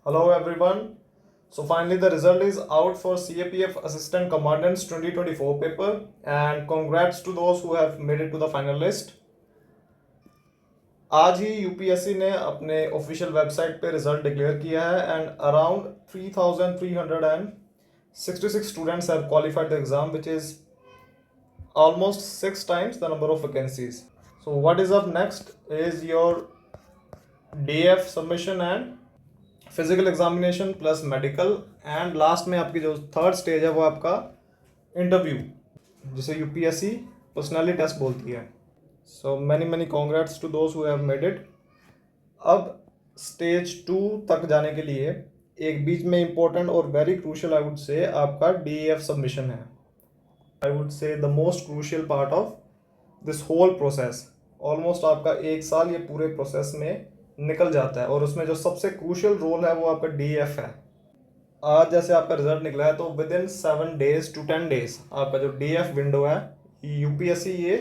Hello everyone. So finally the result is out for CAPF Assistant Commandant's 2024 paper and congrats to those who have made it to the final list. आज ही UPSC ने अपने official website पे result declare किया है and around 3,366 students have qualified the exam which is almost 6 times the number of vacancies. So what is up next is your DF submission and physical examination plus medical and last में आपकी जो third stage है वो आपका interview जिसे UPSC personality test बोलती है. So many many congrats to those who have made it. अब स्टेज 2 तक जाने के लिए एक बीच में इंपॉर्टेंट और very crucial I would say आपका डीएफ सबमिशन है. I would say the most crucial part of this whole process. Almost आपका 1 साल ये पूरे प्रोसेस में निकल जाता है और उसमें जो सबसे क्रूशियल रोल है वो आपका डीएफ है. आज जैसे आपका रिजल्ट निकला है तो with in 7 days to 10 days आपका जो डीएफ विंडो है यूपीएससी ये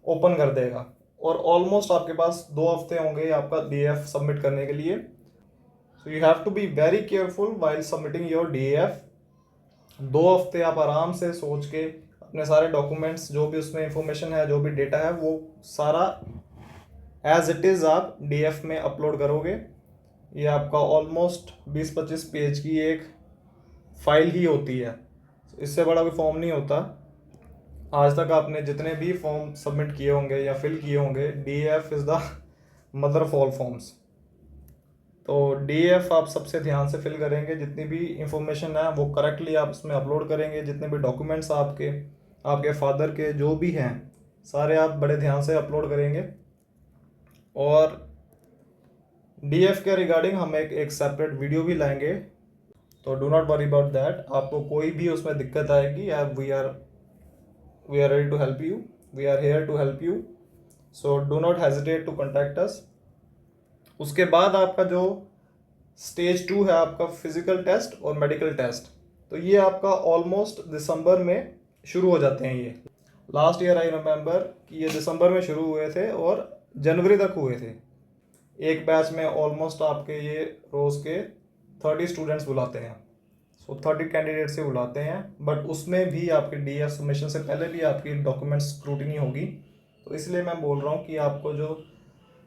ओपन कर देगा और ऑलमोस्ट आपके पास 2 हफ्ते होंगे आपका डीएफ सबमिट करने के लिए. So you have to be very careful while submitting your DF. 2 हफ्ते आप आराम से सोच के अपने सारे डॉक्यूमेंट्स जो भी उसमें इंफॉर्मेशन है जो भी डेटा है वो सारा एज इट इज़ आप डीएफ में अपलोड करोगे. ये आपका ऑलमोस्ट 20-25 पेज की एक फाइल ही होती है. इससे बड़ा कोई फॉर्म नहीं होता. आज तक आपने जितने भी फॉर्म सबमिट किए होंगे या फिल किए होंगे DF is the mother of all forms. तो डीएफ आप सबसे ध्यान से फिल करेंगे. जितनी भी इंफॉर्मेशन है वो करेक्टली आप इसमें अपलोड करेंगे. जितने भी डॉक्यूमेंट्स आपके फादर के जो भी हैं सारे आप बड़े ध्यान से अपलोड करेंगे. और डीएफ के रिगार्डिंग हम एक सेपरेट वीडियो भी लाएंगे. तो do not worry about that. आपको कोई भी उसमें दिक्कत आएगी we are ready to help you. We are here to help you. So do not hesitate to contact us. उसके बाद आपका जो स्टेज 2 है आपका फिजिकल टेस्ट और मेडिकल टेस्ट. तो ये आपका ऑलमोस्ट दिसंबर में शुरू हो जाते हैं. ये लास्ट ईयर आई रिमेंबर कि ये दिसंबर में शुरू हुए थे और जनवरी तक हुए थे. एक बैच में ऑलमोस्ट आपके ये रोज़ के 30 स्टूडेंट्स बुलाते हैं. सो 30 कैंडिडेट से बुलाते हैं. बट उसमें भी आपके डीएफ सबमिशन से पहले भी आपकी डॉक्यूमेंट्स स्क्रूटिनी होगी. तो इसलिए मैं बोल रहा हूँ कि आपको जो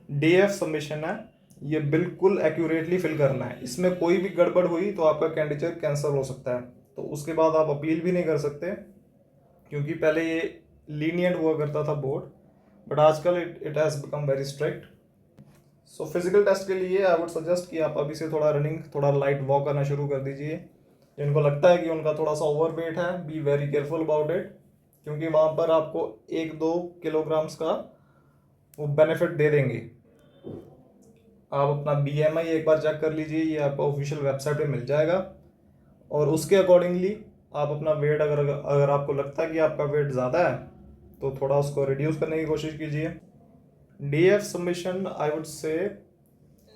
डीएफ सबमिशन है ये बिल्कुल एक्यूरेटली फिल करना है. इसमें कोई भी गड़बड़ हुई तो आपका कैंडिडेट कैंसिल हो सकता है. तो उसके बाद आप अपील भी नहीं कर सकते क्योंकि पहले ये लीनियंट हुआ करता था बोर्ड बट आजकल it has become very strict. So physical test के लिए आई वुड सजेस्ट कि आप अभी से थोड़ा रनिंग थोड़ा लाइट वॉक करना शुरू कर दीजिए. जिनको लगता है कि उनका थोड़ा सा ओवरवेट है B very careful about it क्योंकि वहाँ पर आपको 1-2 किलोग्राम्स का वो बेनिफिट दे देंगे. आप अपना बीएमआई एक बार चेक कर लीजिए. ये आपको ऑफिशियल वेबसाइट पे मिल जाएगा और उसके अकॉर्डिंगली आप अपना वेट अगर आपको लगता है कि आपका वेट ज़्यादा है तो थोड़ा उसको रिड्यूस करने की कोशिश कीजिए. डीएफ सबमिशन आई वुड से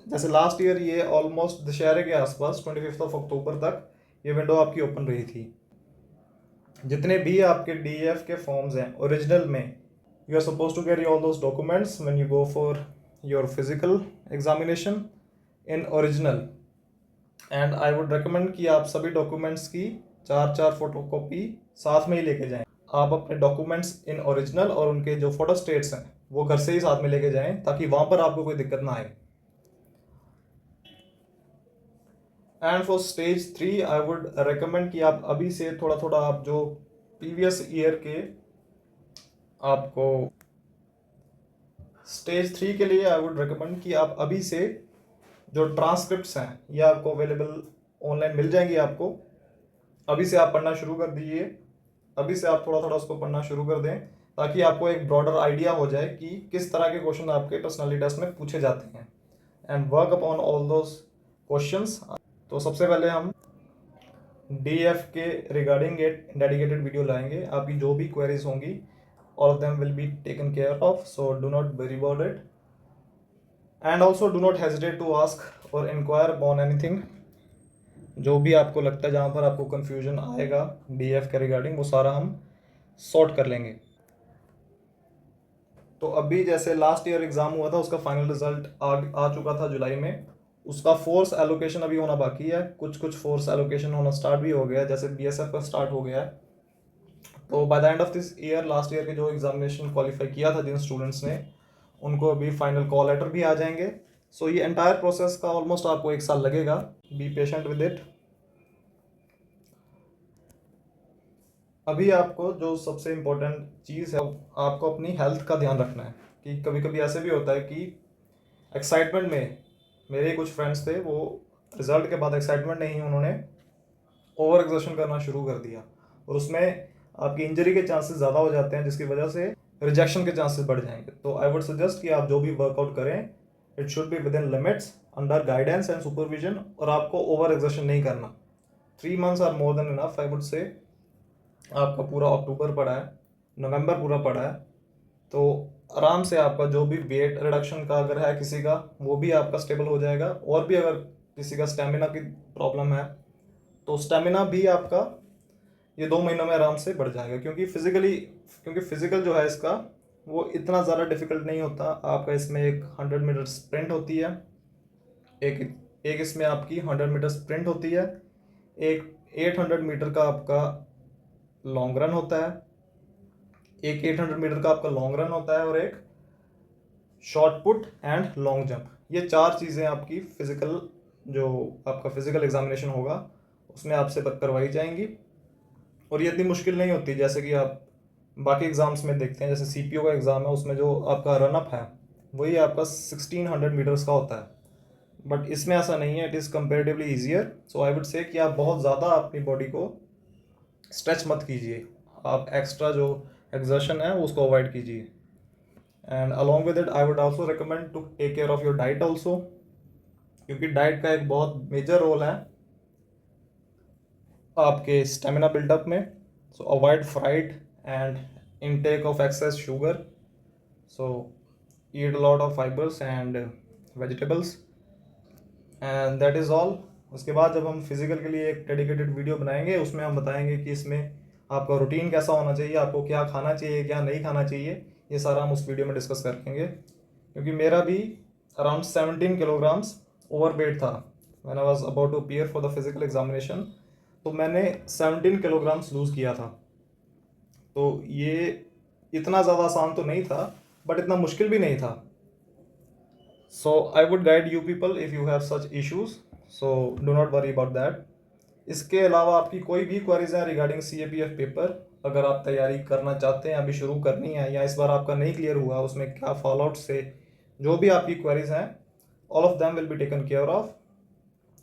जैसे लास्ट ईयर ये ऑलमोस्ट दशहरे के आसपास 25 अक्टूबर तक ये विंडो आपकी ओपन रही थी. जितने भी आपके डीएफ के फॉर्म्स हैं ओरिजिनल में you are suppose to carry all those documents when you go for your physical examination in original. And I would recommend कि आप सभी डॉक्यूमेंट्स की 4 फोटोकॉपी साथ में ही लेके जाएं. आप अपने डॉक्यूमेंट्स इन ओरिजिनल और उनके जो फोटो स्टेट्स हैं वो घर से ही साथ में लेके जाएं ताकि वहाँ पर आपको कोई दिक्कत ना आए. And for stage 3 I would recommend कि आप अभी से थोड़ा थोड़ा आप जो प्रीवियस ईयर के आपको स्टेज 3 के लिए आई वुड रिकमेंड कि आप अभी से जो ट्रांसक्रिप्ट्स हैं ये आपको अवेलेबल ऑनलाइन मिल जाएंगी. आपको अभी से आप पढ़ना शुरू कर दीजिए. अभी से आप थोड़ा थोड़ा उसको पढ़ना शुरू कर दें ताकि आपको एक ब्रॉडर आइडिया हो जाए कि किस तरह के क्वेश्चन आपके पर्सनालिटी टेस्ट में पूछे जाते हैं and work upon all those questions. तो सबसे पहले हम डीएफ के रिगार्डिंग एक डेडिकेटेड वीडियो लाएंगे. आपकी जो भी क्वेरीज होंगी all of them will be taken care of. So do not worry about it and also do not hesitate to ask और इंक्वायर अपॉन एनीथिंग. जो भी आपको लगता है जहाँ पर आपको कन्फ्यूजन आएगा डीएफ के रिगार्डिंग वो सारा हम सॉर्ट कर लेंगे. तो अभी जैसे लास्ट ईयर एग्ज़ाम हुआ था उसका फाइनल रिजल्ट आ चुका था जुलाई में उसका फोर्स एलोकेशन अभी होना बाकी है, कुछ कुछ फोर्स एलोकेशन होना स्टार्ट भी हो गया है, जैसे बीएसएफ का स्टार्ट हो गया है। तो by the end of this year, last year के जो एग्जामिनेशन क्वालिफाई किया था जिन स्टूडेंट्स ने, उनको अभी फाइनल कॉल लेटर भी आ जाएंगे। सो ये एंटायर प्रोसेस का ऑलमोस्ट आपको 1 साल लगेगा। Be patient with it. अभी आपको जो सबसे इम्पोर्टेंट चीज़ है, आपको अपनी हेल्थ का ध्यान रखना है। कि कभी कभी ऐसे भी होता है कि एक्साइटमेंट में, मेरे कुछ फ्रेंड्स थे, वो रिजल्ट के बाद एक्साइटमेंट नहीं, उन्होंने ओवर एक्सर्शन करना शुरू कर दिया, और उसमें आपकी इंजरी के चांसेस ज़्यादा हो जाते हैं, जिसकी वजह से रिजेक्शन के चांसेस बढ़ जाएंगे। तो आई वुड सजेस्ट कि आप जो भी वर्कआउट करें, it should be within limits, under guidance and supervision, और आपको ओवर एक्सर्शन नहीं करना। 3 months are more than enough, I would say. आपका पूरा अक्टूबर पड़ा है, नवंबर पूरा पड़ा है, तो आराम से आपका जो भी वेट रिडक्शन का अगर है किसी का, वो भी आपका स्टेबल हो जाएगा। और भी अगर किसी का स्टेमिना की प्रॉब्लम है, तो स्टेमिना भी आपका ये 2 महीनों में आराम से बढ़ जाएगा। क्योंकि फिजिकल जो है इसका, वो इतना ज़्यादा डिफिकल्ट नहीं होता। आपका इसमें एक 100 मीटर स्प्रिंट होती है, एक इसमें आपकी 100 मीटर स्प्रिंट होती है, एक 800 मीटर का आपका लॉन्ग रन होता है, एक 800 मीटर का आपका लॉन्ग रन होता है, और एक short put and long jump. ये 4 चीज़ें आपकी फिजिकल, जो आपका फिजिकल एग्जामिनेशन होगा उसमें आपसे करवाई जाएंगी। और ये इतनी मुश्किल नहीं होती जैसे कि आप बाकी एग्ज़ाम्स में देखते हैं। जैसे सीपीओ का एग्ज़ाम है, उसमें जो आपका रनअप है वही आपका 1600 मीटर्स का होता है, बट इसमें ऐसा नहीं है। It is comparatively easier. So I would से कि आप बहुत ज़्यादा अपनी बॉडी को स्ट्रेच मत कीजिए, आप एक्स्ट्रा जो एक्सर्शन है उसको अवॉइड कीजिए। And along with it I would also recommend to take care of your diet also, क्योंकि डाइट का एक बहुत मेजर रोल है आपके स्टेमिना बिल्डअप में। सो avoid fried and intake of excess sugar. So eat a lot of fibers and vegetables, and that is all. उसके बाद जब हम फिजिकल के लिए एक डेडिकेटेड वीडियो बनाएंगे, उसमें हम बताएंगे कि इसमें आपका रूटीन कैसा होना चाहिए, आपको क्या खाना चाहिए, क्या नहीं खाना चाहिए, ये सारा हम उस वीडियो में डिस्कस करेंगे। क्योंकि मेरा भी अराउंड 17 किलोग्राम्स ओवरवेट था when I was about to appear for the physical examination. तो मैंने 17 किलोग्राम्स लूज़ किया था। तो ये इतना ज़्यादा आसान तो नहीं था, बट इतना मुश्किल भी नहीं था। So I would guide you people if you have such issues, so do not worry about that. इसके अलावा आपकी कोई भी क्वेरीज हैं रिगार्डिंग CAPF पेपर, अगर आप तैयारी करना चाहते हैं, अभी शुरू करनी है, या इस बार आपका नहीं क्लियर हुआ, उसमें क्या फॉल आउट से जो भी आपकी क्वेरीज हैं, all of them will be taken care of.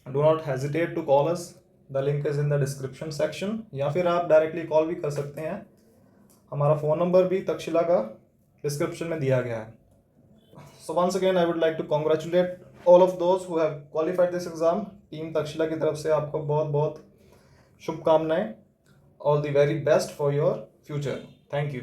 Do not hesitate to call us, the link is in the description section, या फिर आप डायरेक्टली कॉल भी कर सकते हैं। हमारा फ़ोन नंबर भी तक्षशिला का डिस्क्रिप्शन में दिया गया है। So once again I would like to congratulate all of those who have qualified this exam. Team Takshashila की तरफ से आपको बहुत बहुत शुभकामनाएं। All the very best for your future. Thank you.